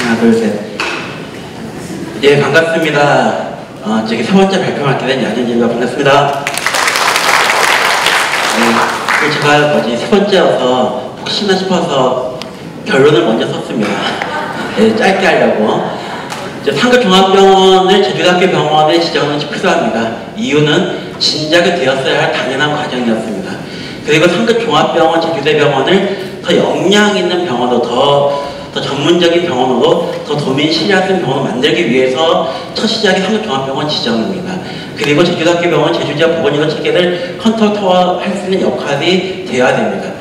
하나, 둘, 셋. 예, 반갑습니다. 저기 세 번째 발표를 맡게 된 야진진입니다. 반갑습니다. 제가 세 번째여서 혹시나 싶어서 결론을 먼저 썼습니다. 예, 짧게 하려고. 상급종합병원을 제주대학교 병원에 지정하는 것이 필요합니다. 이유는 진작에 되었어야 할 당연한 과정이었습니다. 그리고 상급종합병원 제주대병원을 더 역량 있는 병원으로 더 전문적인 병원으로 더 도민 신뢰하는 병원을 만들기 위해서 첫 시작이 상급종합병원 지정입니다. 그리고 제주대학교 병원 제주지역 보건의료 체계를 컨트롤할 수 있는 역할이 되어야 됩니다.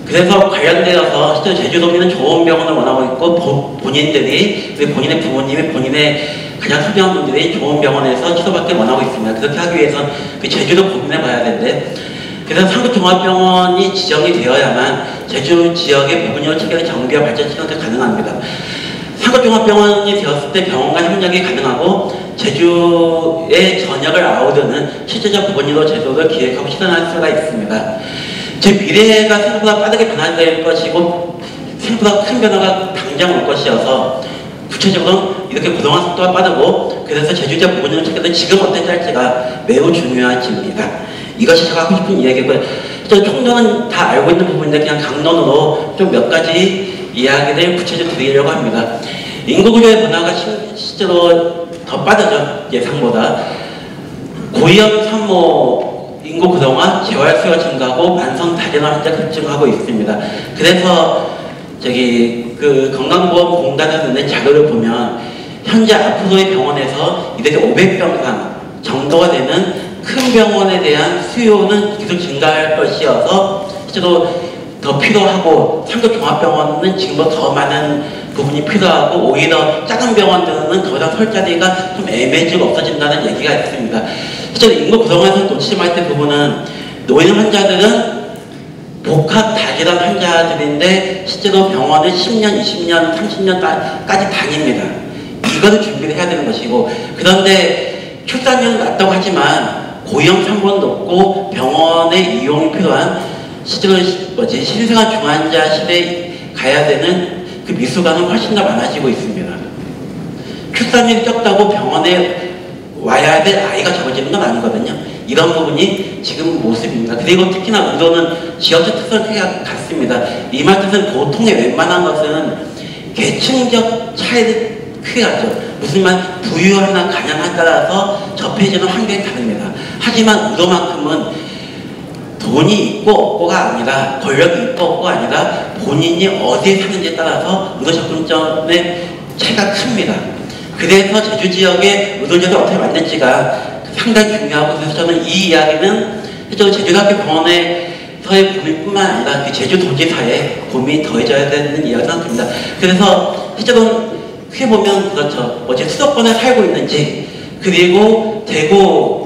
그래서 관련되어서 실제 제주도민은 좋은 병원을 원하고 있고 본인들이 본인의 부모님이 본인의 가장 소중한 분들이 좋은 병원에서 치료받길 원하고 있습니다. 그렇게 하기 위해서 제주도 고민해 봐야 되는데 그래서 상급종합병원이 지정이 되어야만 제주 지역의 보건의료 체계를 정비와 발전시키는 게 가능합니다. 상급종합병원이 되었을 때 병원과 협력이 가능하고 제주의 전역을 아우르는 실제적 보건의료 제도를 기획하고 실현할 수가 있습니다. 제 미래가 생각보다 빠르게 변화될 것이고 생각보다 큰 변화가 당장 올 것이어서 구체적으로 이렇게 그동안 속도가 빠르고 그래서 제주지역 보건의료 체계는 지금 어떻게 할지가 매우 중요해집니다. 이것이 제가 하고 싶은 이야기고요. 총론은 다 알고 있는 부분인데 그냥 강론으로 좀 몇 가지 이야기를 구체적으로 드리려고 합니다. 인구구조의 변화가 실제로 더 빠르죠. 예상보다. 고위험 산모 인구 구성화, 재활 수요 증가하고 만성 다재나 환자 급증하고 있습니다. 그래서 건강보험공단에서 낸 자료를 보면 현재 앞으로의 병원에서 이렇게 500병상 정도가 되는 큰 병원에 대한 수요는 계속 증가할 것이어서 실제로 더 필요하고 상급종합병원은 지금보다 더 많은 부분이 필요하고 오히려 작은 병원들은 더 이상 설 자리가 좀 애매해지고 없어진다는 얘기가 있습니다. 실제로 인구 구성에서 놓치지 말아야 될 부분은 노인 환자들은 복합 다질환 환자들인데 실제로 병원을 10년, 20년, 30년까지 다닙니다. 이거를 준비를 해야 되는 것이고 그런데 출산율은 낮다고 하지만 고위험 산모는 높고 병원의 이용이 필요한 실제로 신생아 중환자실에 가야 되는 그 미수가는 훨씬 더 많아지고 있습니다. 출산율이 적다고 병원에 와야 될 아이가 적어지는 건 아니거든요. 이런 부분이 지금 모습입니다. 그리고 특히나 의료는 지역적 특성을 크게 갖습니다. 이 말 뜻은 보통의 웬만한 것은 계층적 차이를 크게 갖죠. 무슨 말 부유하나 가난하에 따라서 접해지는 환경이 다릅니다. 하지만 의료만큼은 돈이 있고 없고가 아니라 권력이 있고 없고가 아니라 본인이 어디에 사는지에 따라서 의료 접근점의 차이가 큽니다. 그래서 제주 지역의 의료제도를 어떻게 만들지가 상당히 중요하고 그래서 저는 이 이야기는 제주대학교 병원에서의 고민뿐만 아니라 제주도지사의 고민이 더해져야 되는 이야기가 생각합니다. 그래서 실제로 크게 보면 그렇죠. 수도권에 살고 있는지 그리고 대구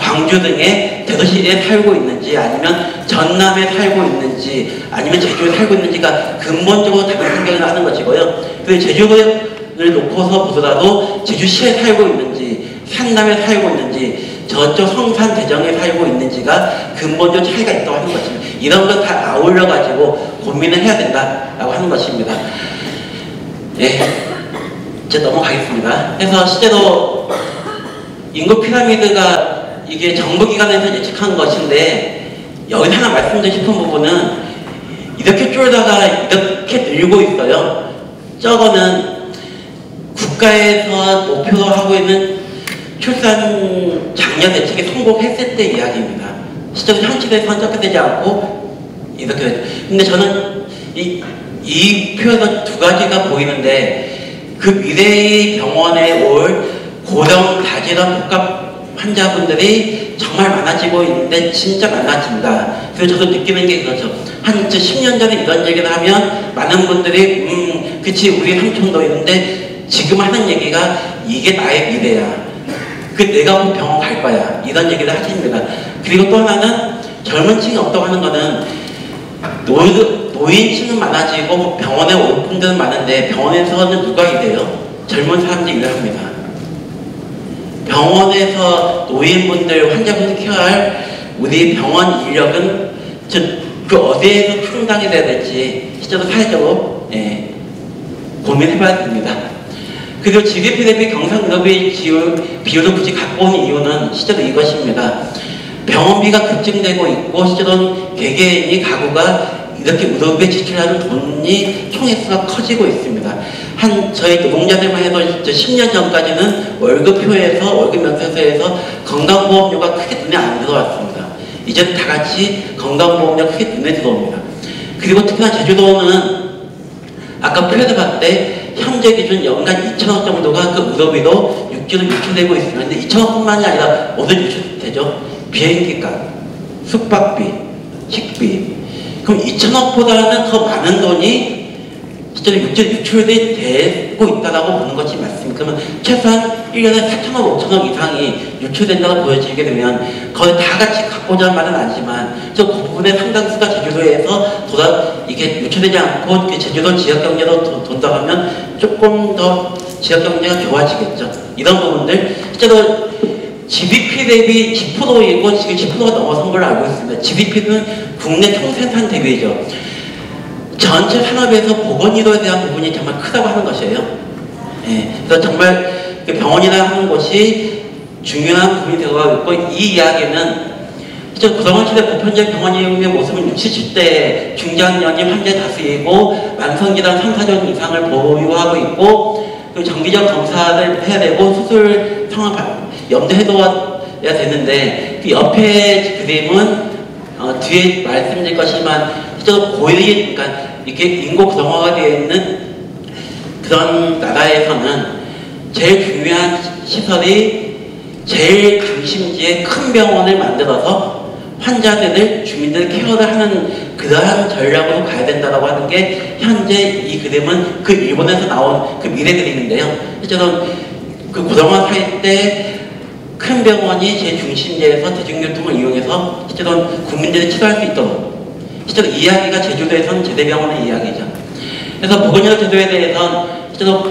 광주 등의 대도시에 살고 있는지 아니면 전남에 살고 있는지 아니면 제주에 살고 있는지가 근본적으로 다른 생각을 하는 것이고요. 그리고 제주를 놓고서 보더라도 제주시에 살고 있는지 산남에 살고 있는지 저쪽 성산 대정에 살고 있는지가 근본적 차이가 있다고 하는 것입니다. 이런 걸 다 아울러 가지고 고민을 해야 된다라고 하는 것입니다. 예, 이제 넘어가겠습니다. 그래서 실제로 인구 피라미드가 이게 정부기관에서 예측한 것인데 여기 하나 말씀드리고 싶은 부분은 이렇게 쫄다가 이렇게 늘고 있어요. 저거는 국가에서 목표로 하고 있는 출산 장려 대책에 성공했을 때 이야기입니다. 실제로 현실에서 헌정되지 않고 이렇게 되죠. 근데 저는 이 표에서 두 가지가 보이는데 그 미래의 병원에 올 고령 다질환 복합 환자분들이 정말 많아지고 있는데 진짜 많아진다. 그래서 저도 느끼는 게 그렇죠. 한 10년 전에 이런 얘기를 하면 많은 분들이 그치 우리 삼촌도 있는데 지금 하는 얘기가 이게 나의 미래야. 내가 꼭 병원 갈 거야. 이런 얘기를 하십니다. 그리고 또 하나는 젊은 층이 없다고 하는 거는 노인층은 많아지고 병원에 올 분들은 많은데 병원에서는 누가 일해요? 젊은 사람들이 일을 합니다. 병원에서 노인분들, 환자분들 케어할 우리 병원 인력은 그 어디에서 충당이 돼야 될지 실제로 사회적으로 고민해봐야 됩니다. 그리고 GDP 대비 경상의료비 비율을 굳이 갖고 온 이유는 실제로 이것입니다. 병원비가 급증되고 있고 실제로는 개개인이 가구가 이렇게 의료비에 지출하는 돈이 총액수가 커지고 있습니다. 저희 노동자들만 해도 10년 전까지는 월급표에서 월급 명세서에서 건강보험료가 크게 눈에 안 들어왔습니다. 이제는 다 같이 건강보험료가 크게 눈에 들어옵니다. 그리고 특히나 제주도는 아까 플랜을 봤을 때 현재 기준 연간 2천억 정도가 그 의료비로 육지로 유출되고 있습니다. 근데 2천억뿐만이 아니라 모두 유출되죠. 비행기값, 숙박비, 식비. 그럼 2천억보다는 더 많은 돈이 실제로 육지로 유출이 되고 있다고 보는 것이 맞습니다. 그러면 최소한 1년에 4천억, 5천억 이상이 유출된다고 보여지게 되면 거의 다 같이 갖고자 말은 아니지만 그 부분의 상당수가 제주도에서 이게 유출되지 않고 제주도 지역경제로 돈다고 하면 조금 더 지역경제가 좋아지겠죠. 이런 부분들 실제로 GDP 대비 10%이고 지금 10%가 넘어선 걸로 알고 있습니다. GDP는 국내 총생산 대비죠. 전체 산업에서 보건의료에 대한 부분이 정말 크다고 하는 것이에요. 예, 그래서 정말 병원이라 하는 것이 중요한 부분이 되어가고 있고, 이 이야기는 그동안 시대 보편적 병원의 모습은 60, 70대 중장년이 환자 다수이고 만성질환 3, 4년 이상을 보유하고 있고, 그리고 정기적 검사를 해야 되고 수술 상황을 염두해둬야 되는데, 그 옆에 그림은 뒤에 말씀드릴 것이지만 고일이, 그러니까 이렇게 인구 구성화가 되어 있는 그런 나라에서는 제일 중요한 시설이 제일 중심지에 큰 병원을 만들어서 환자들을, 주민들 케어를 하는 그러한 전략으로 가야 된다고 하는 게 현재 이 그림은 그 일본에서 나온 그 미래 그림인데요. 실제로 그 구성화 사회 때 큰 병원이 제 중심지에서 대중교통을 이용해서 실제로 국민들이 치료할 수 있도록, 실제로 이 이야기가 제주도에서는 제대병원의 이야기죠. 그래서 보건의료 제도에 대해서는 실제로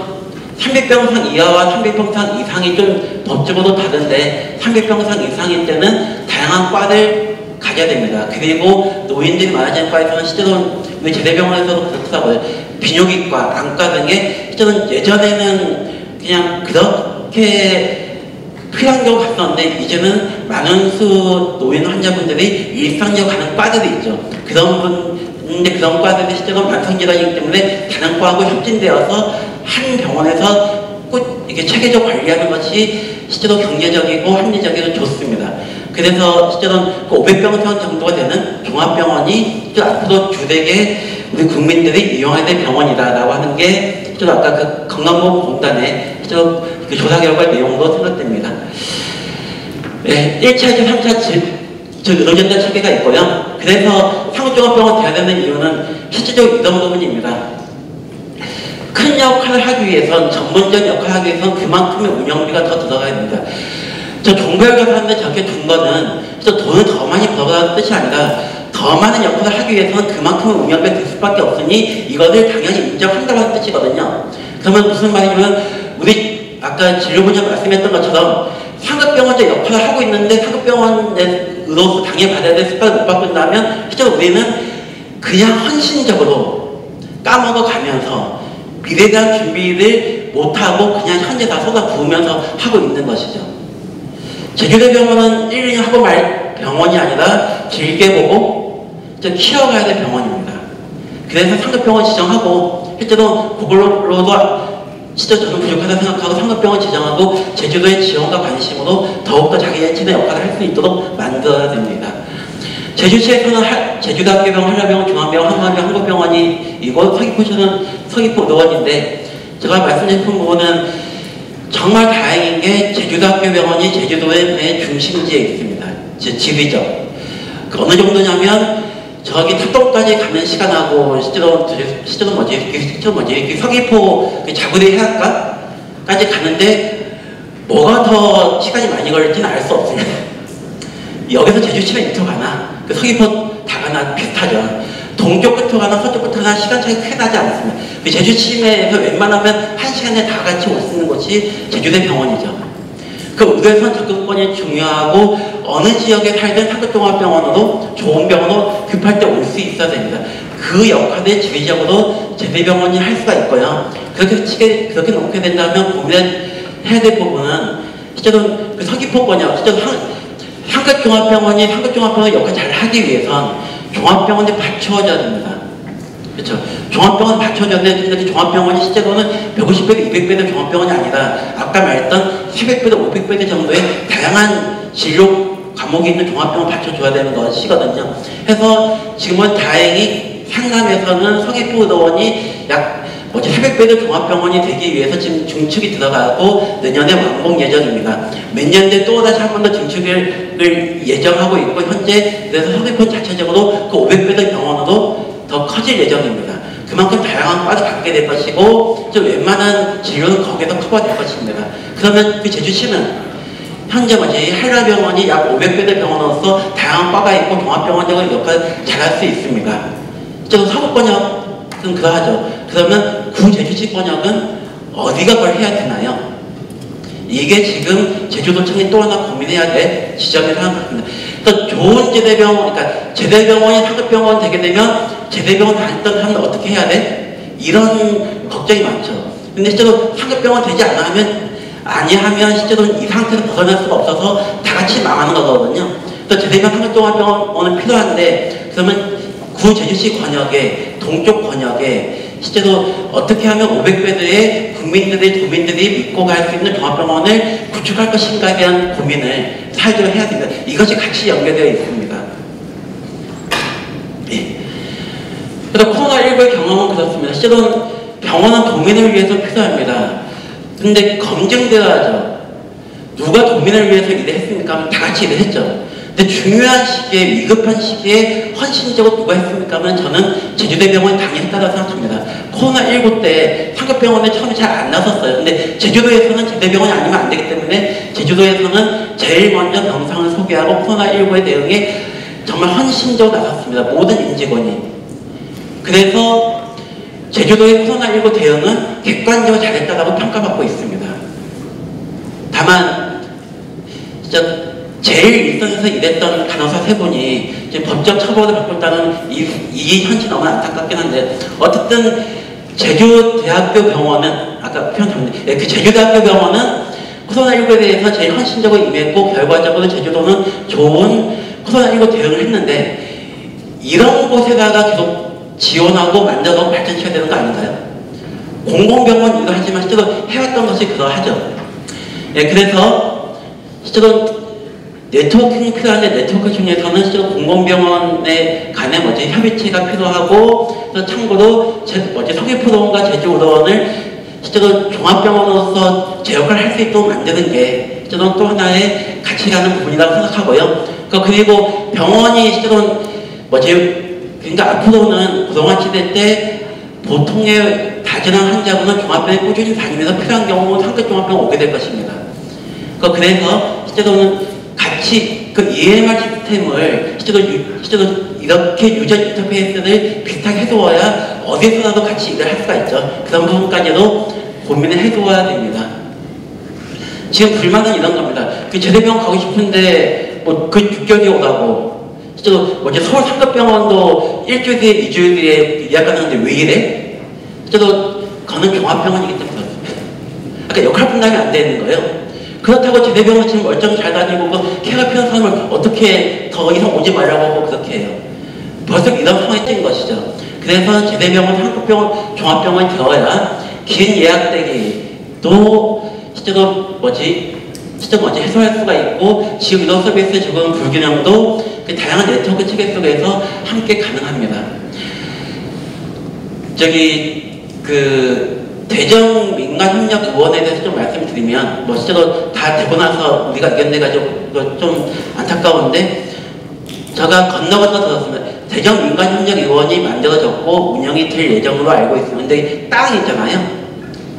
300병상 이하와 300병상 이상이 좀 법적으로 다른데 300병상 이상일 때는 다양한 과를 가져야 됩니다. 그리고 노인들이 많아지는 과에서는 실제로 우리 제대병원에서도 그렇다고요. 비뇨기과, 안과 등의 실제로 예전에는 그냥 그렇게 필요한 경우가 갔었는데 이제는 많은 수 노인 환자분들이 일상적으로 가는 과들이 있죠. 그런 과들이 실제로 만성질환이기 때문에 다른 과하고 협진되어서 한 병원에서 꼭 이게 체계적 관리하는 것이 실제로 경제적이고 합리적이고 좋습니다. 그래서 실제로 그 500병상 정도가 되는 종합병원이 앞으로 주되게 우리 국민들이 이용해야 될 병원이다라고 하는 게 실제로 아까 그 건강보험공단의 실제로 그 조사 결과 내용으로 생각됩니다. 네, 1차, 2차, 3차 의료전달 체계가 있고요. 그래서 상업종합병원 돼야 되는 이유는 실질적으로 이런 부분입니다. 큰 역할을 하기 위해선, 전문적 역할을 하기 위해선 그만큼의 운영비가 더 들어가야 됩니다. 저 종별가 사는데 저렇게 둔 거는 돈을 더 많이 벌어가는 뜻이 아니라 더 많은 역할을 하기 위해서는 그만큼의 운영비가 들 수밖에 없으니 이것을 당연히 인정한다고 하는 뜻이거든요. 그러면 무슨 말이냐면 우리 아까 진료분야 말씀했던 것처럼 상급병원적 역할을 하고 있는데 상급병원으로서 당해받아야 될 습관을 못 받고 있다면 실제로 우리는 그냥 헌신적으로 까먹어가면서 미래에 대한 준비를 못하고 그냥 현재 다 쏟아부으면서 하고 있는 것이죠. 제주대병원은 1, 2년 하고 말 병원이 아니라 길게 보고 키워가야 될 병원입니다. 그래서 상급병원 지정하고 실제로 그걸로도 실제 저는 부족하다고 생각하고 상급병원 지정하고 제주도의 지원과 관심으로 더욱더 자기의 진의 역할을 할 수 있도록 만들어야 됩니다. 제주시에서는 제주대학교병원, 한라병원, 중앙병원, 한마병원, 한국병원이고 서귀포시는 서귀포의료원인데 제가 말씀드린 부분은 정말 다행인 게 제주대학교병원이 제주도의 중심지에 있습니다. 제 지리죠. 어느 정도냐면 저기 탑동까지 가는 시간하고 실제로 뭐지 서귀포 자구리 해안가까지 가는데 뭐가 더 시간이 많이 걸릴지는 알 수 없습니다. 여기서 제주시는 이터 가나 그 서귀포 다 가나 비슷하죠. 동쪽 끝으로 가나 서쪽 끝으로 가나 시간 차이가 크게 나지 않습니다. 그 제주 시내에서 웬만하면 1시간에 다 같이 올 수 있는 곳이 제주대 병원이죠. 그 의료선 접근권이 중요하고 어느 지역에 살든 상급종합병원으로 좋은 병원으로 급할 때 올 수 있어야 됩니다. 그 역할을 지휘적으로 제대병원이 할 수가 있고요. 그렇게 놓게 된다면 고민해야 될 부분은 실제로 그 서귀포권역, 실제로 상급종합병원이 상급종합병원 역할을 잘 하기 위해선 종합병원이 받쳐줘야 됩니다. 그렇죠. 종합병원 받쳐줬는데 근데 종합병원이 실제로는 150배대, 200배대 종합병원이 아니라 아까 말했던 300배대, 500배대 정도의 다양한 진료 과목이 있는 종합병원 받쳐줘야 되는 것이거든요. 그래서 지금은 다행히 상암에서는 서귀포의료원이 약 300배대 종합병원이 되기 위해서 지금 증축이 들어가고 내년에 완공 예정입니다. 몇 년 뒤에 또다시 한 번 더 증축을 예정하고 있고 현재 그래서 서귀포 자체적으로 그 500배대 병원으로 더 커질 예정입니다. 그만큼 다양한 과를 갖게 될 것이고 좀 웬만한 진료는 거기에서 커버될 것입니다. 그러면 그 제주시는 현재 한라병원이 약 500배대 병원으로서 다양한 과가 있고 종합병원적인 역할을 잘할 수 있습니다. 좀 서구권역은 그러하죠. 그러면 구제주시권역은 어디가 그걸 해야 되나요? 이게 지금 제주도청이 또 하나 고민해야 될 지점이라고 생각합니다. 그러니까 좋은 제대병원, 그러니까 제대병원이 상급병원 되게 되면 제대병원 다녔던 사람은 어떻게 해야 돼? 이런 걱정이 많죠. 근데 실제로 상급병원 되지 아니하면 실제로 이 상태에서 벗어날 수가 없어서 다 같이 망하는 거거든요. 그래서 제대병원 상급종합병원은 필요한데 그러면 구제주시 권역에, 동쪽 권역에 실제로 어떻게 하면 500배대의 도민들이 믿고 갈 수 있는 종합병원을 구축할 것인가에 대한 고민을 사회적으로 해야 됩니다. 이것이 같이 연결되어 있습니다. 예. 그래서 코로나19의 경험은 그렇습니다. 실제로는 병원은 도민을 위해서 필요합니다. 근데 검증되어야죠. 누가 도민을 위해서 일을 했습니까? 다 같이 일을 했죠. 근데 중요한 시기에, 위급한 시기에 헌신적으로 누가 했습니까? 하면 저는 제주대병원이 당연히 했다고 생각합니다. 코로나19 때 상급병원에 처음에 잘 안 나섰어요. 근데 제주도에서는 제주대병원이 아니면 안 되기 때문에 제주도에서는 제일 먼저 병상을 소개하고 코로나19의 대응에 정말 헌신적으로 나섰습니다. 모든 임직원이. 그래서 제주도의 코로나19 대응은 객관적으로 잘했다고 평가받고 있습니다. 다만 진짜 제일 일선에서 일했던 간호사 3분이 지금 법적 처벌을 받고 있다는 이 현실이 너무 안타깝긴 한데 어쨌든 제주대학교 병원은 아까 표현했는데 그 제주대학교 병원은 코로나19에 대해서 제일 헌신적으로 임했고 결과적으로 제주도는 좋은 코로나19 대응을 했는데 이런 곳에다가 계속 지원하고 만들어서 발전시켜야 되는 거 아닌가요? 공공병원 일도 하지만 실제로 해왔던 것이 그러하죠. 예, 그래서 실제로 네트워킹이 필요한데 네트워크 중에서는 실제로 공공병원에 간의 협의체가 필요하고 그래서 참고로 서귀포의료원과 제주의료원을 실제로 종합병원으로서 제 역할을 할 수 있도록 만드는 게 실제로 또 하나의 같이 가는 부분이라고 생각하고요. 그리고 병원이 실제로 그러니까 앞으로는 그동안 시대 때 보통의 다재난 환자분은 종합병원에 꾸준히 다니면서 필요한 경우는 상급종합병원 오게 될 것입니다. 그래서 실제로는 같이 그 EMR 시스템을 실제로 이렇게 유저 인터페이스를 비슷하게 해두어야 어디서라도 같이 일을 할 수가 있죠. 그런 부분까지도 고민을 해두어야 됩니다. 지금 불만은 이런 겁니다. 그 제대병원 가고 싶은데 그 6개월이 오라고 실제로 서울 상급병원도 일주일 뒤에 2주일 뒤에 예약하는데 왜 이래? 실제로 그는 종합병원이기 때문에 그렇습니다. 그러니까 역할 분담이 안 되는 거예요. 그렇다고 제대병원 지금 멀쩡히 잘 다니고 케어가 필요한 사람을 어떻게 더 이상 오지 말라고 하고 그렇게 해요. 벌써 이런 상황이 된 것이죠. 그래서 제대병원, 상급병원, 종합병원이 되어야 긴 예약대기도 실제로 해소할 수가 있고 지금 의료 서비스의 적은 불균형도 그 다양한 네트워크 체계 속에서 함께 가능합니다. 대정 민간협력의원에 대해서 좀 말씀드리면 실제로 다 되고 나서 우리가 의견내가지고 좀 안타까운데 제가 건너 들었습니다. 대정 민간협력의원이 만들어졌고 운영이 될 예정으로 알고 있습니다. 근데 땅이 있잖아요.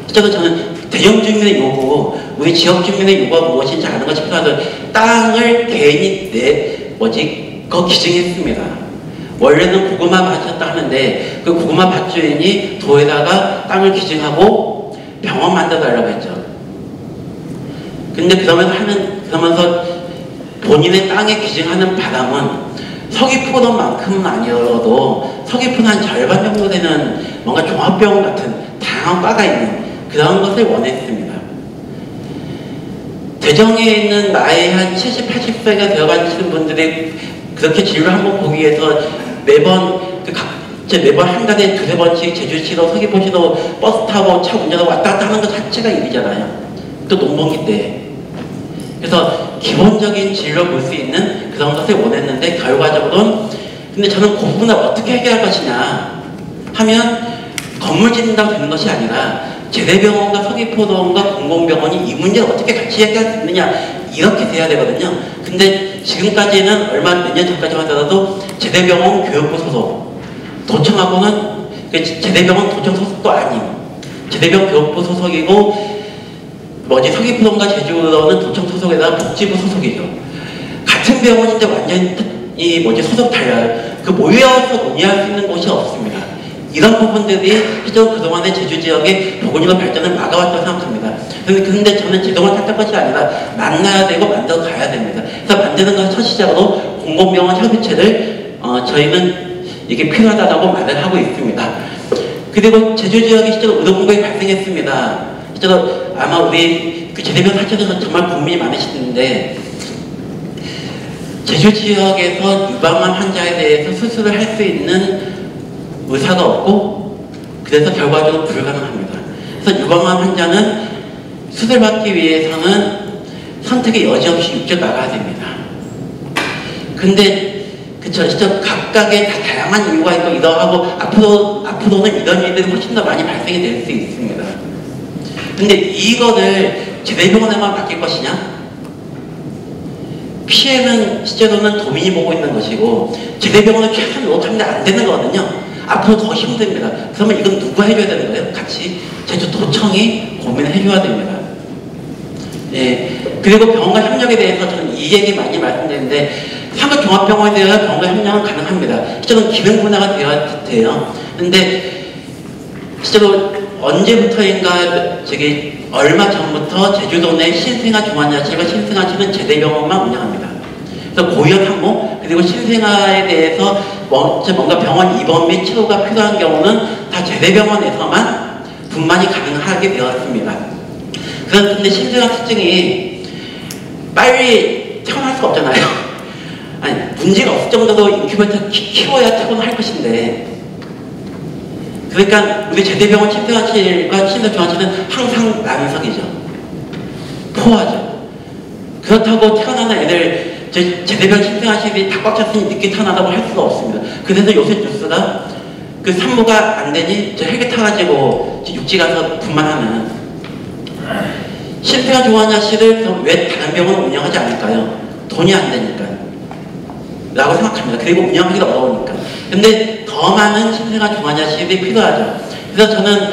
실제로 저는 대정 주민의 요구, 우리 지역 주민의 요구가 무엇인지 아는 것이 필요하죠. 땅을 개인이 그거 기증했습니다. 원래는 고구마 밭이었다 하는데 그 고구마 밭 주인이 도에다가 땅을 기증하고 병원 만들어달라고 했죠. 근데 그러면서 본인의 땅에 기증하는 바람은 서귀포만큼은 아니어도 서귀포는 한 절반 정도 되는 뭔가 종합병원 같은 다양한 과가 있는 그런 것을 원했습니다. 대정에 있는 나이 한 70, 80세가 되어가시는 분들이 그렇게 진료를 한번 보기 위해서 매번 매번 한 달에 두세 번씩 제주시로 서귀포시로 버스 타고 차 운전하고 왔다 갔다 하는 것 자체가 일이잖아요. 또 농번기 때. 그래서 기본적인 진료를 볼 수 있는 그런 것을 원했는데 결과적으로는 근데 저는 그 부분을 어떻게 해결할 것이냐 하면 건물 짓는다고 되는 것이 아니라 제대병원과 서귀포병원과 공공병원이 이 문제를 어떻게 같이 해결할 수 있느냐 이렇게 돼야 되거든요. 근데 지금까지는 몇 년 전까지만 하더라도 제대병원 교육부 소속 도청하고는 제대병원 도청 소속도 아닌 제대병원 교육부 소속이고 서귀포동과 제주도는 도청 소속에다가 복지부 소속이죠. 같은 병원인데 완전히 소속 달라요. 그 모여서 논의할 수 있는 곳이 없습니다. 이런 부분들이 실제로 그동안의 제주 지역의 보건의료 발전을 막아왔다고 생각합니다. 근데 저는 제도만 찾는 것이 아니라 만나야 되고 만들어 가야 됩니다. 그래서 만드는 것을 첫 시작으로 공공병원 협의체를 저희는 이게 필요하다고 말을 하고 있습니다. 그리고 제주 지역에 실제로 의료공백이 발생했습니다. 실제로 아마 우리 제대병원 사측에서 정말 고민이 많으시는데 제주 지역에서 유방암 환자에 대해서 수술을 할 수 있는 의사가 없고 그래서 결과적으로 불가능합니다. 그래서 유방암 환자는 수술받기 위해서는 선택의 여지 없이 육지로 나가야 됩니다. 근데 진짜 각각의 다양한 이유가 있고 이러하고 앞으로는 이런 일들이 훨씬 더 많이 발생이 될 수 있습니다. 근데 이거를 제대병원에만 맡길 것이냐? 피해는 실제로는 도민이 보고 있는 것이고 제대병원은 최선을 노력하는데 안 되는 거거든요. 앞으로 더 힘듭니다. 그러면 이건 누가 해줘야 되는 거예요? 같이 제주도청이 고민을 해줘야 됩니다. 예. 그리고 병원과 협력에 대해서 저는 이 얘기 많이 말씀드리는데 상급종합병원에 대한 병원과 협력은 가능합니다. 실제로는 기능 분야가 되어야 돼요. 근데 실제로 언제부터인가 얼마 전부터 제주도 내 신생아 중환자실과 신생아실은 제대병원만 운영합니다. 그래서 고위험 항목 그리고 신생아에 대해서 뭔가 병원 입원 및 치료가 필요한 경우는 다 제대병원에서만 분만이 가능하게 되었습니다. 그런데 신생아 특징이 빨리 태어날 수가 없잖아요. 아니 문제가 없을 정도로 인큐베이터 키워야 퇴원할 것인데 그러니까 우리 제대병원 신생아실과 신생중환실은 항상 난석이죠. 포화죠. 그렇다고 태어나는 애들 제대병원 신생아실이 다 꽉 찼으니 늦게 태어나다고 할 수가 없습니다. 그래서 요새 뉴스가 그 산모가 안 되니 헬기 타가지고 육지 가서 분만하는 신생아중환자실을 왜 다른 병원은 운영하지 않을까요? 돈이 안 되니까 라고 생각합니다. 그리고 운영하기가 어려우니까. 근데 더 많은 신생아중환자실이 필요하죠. 그래서 저는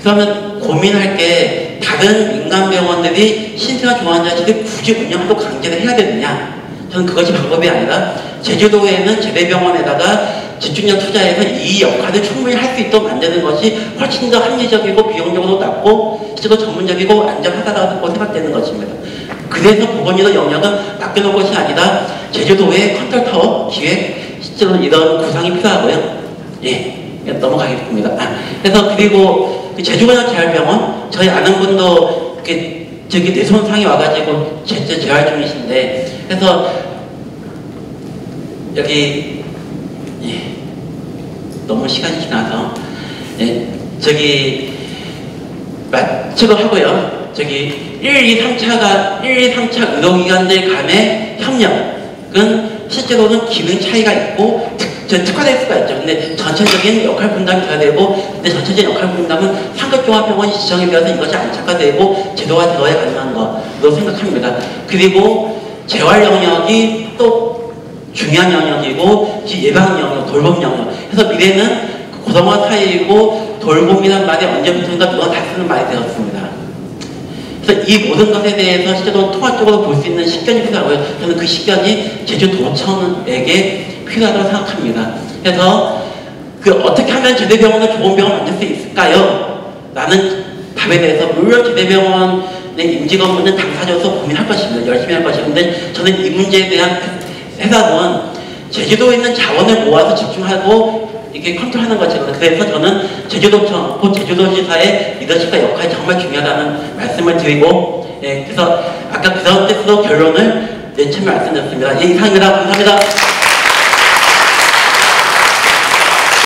그러면 고민할 게 다른 민간 병원들이 신생아중환자실을 굳이 운영하고 강제를 해야 되느냐? 저는 그것이 방법이 아니라 제주도에는 제대병원에다가 집중력 투자해서 이 역할을 충분히 할 수 있도록 만드는 것이 훨씬 더 합리적이고 비용적으로 낮고 실제로 전문적이고 안전하다고 생각되는 것입니다. 그래서 보건의료 영역은 맡겨놓은 것이 아니라 제주도의 컨트롤타워 기획 실제로 이런 구상이 필요하고요. 예, 넘어가겠습니다. 그래서 그리고 제주관역재활병원 저희 아는 분도 뇌손상이 와가지고 재활 중이신데 그래서 여기 너무 시간이 지나서 마치고 하고요. 1, 2, 3차 의료기관들 간의 협력은 실제로는 기능 차이가 있고 특화될 수가 있죠. 근데 전체적인 역할 분담이 돼야 되고 근데 전체적인 역할 분담은 상급종합병원이 지정이 되어서 이것이 안착화되고 제도가 되어야 가능한 것으로 생각합니다. 그리고 재활 영역이 또 중요한 영역이고 예방 영역, 돌봄 영역. 그래서 미래는 고령화 사회이고 돌봄이란 말이 언제부턴가 누가 다 쓰는 말이 되었습니다. 그래서 이 모든 것에 대해서 실제로 통합적으로 볼 수 있는 식견이 필요하고요. 저는 그 식견이 제주도청에게 필요하다고 생각합니다. 그래서 어떻게 하면 제대병원을 좋은 병원 만들 수 있을까요? 라는 답에 대해서 물론 제대병원의 임직원분은 당사자로서 고민할 것입니다. 열심히 할 것인데 저는 이 문제에 대한 해답은 제주도에 있는 자원을 모아서 집중하고 이렇게 컨트롤하는 것이거든요. 그래서 저는 제주도청, 곧 제주도지사의 리더십과 역할이 정말 중요하다는 말씀을 드리고, 예, 그래서 아까 그런 뜻으로 결론을 내치며 말씀드렸습니다. 예, 이상입니다. 감사합니다.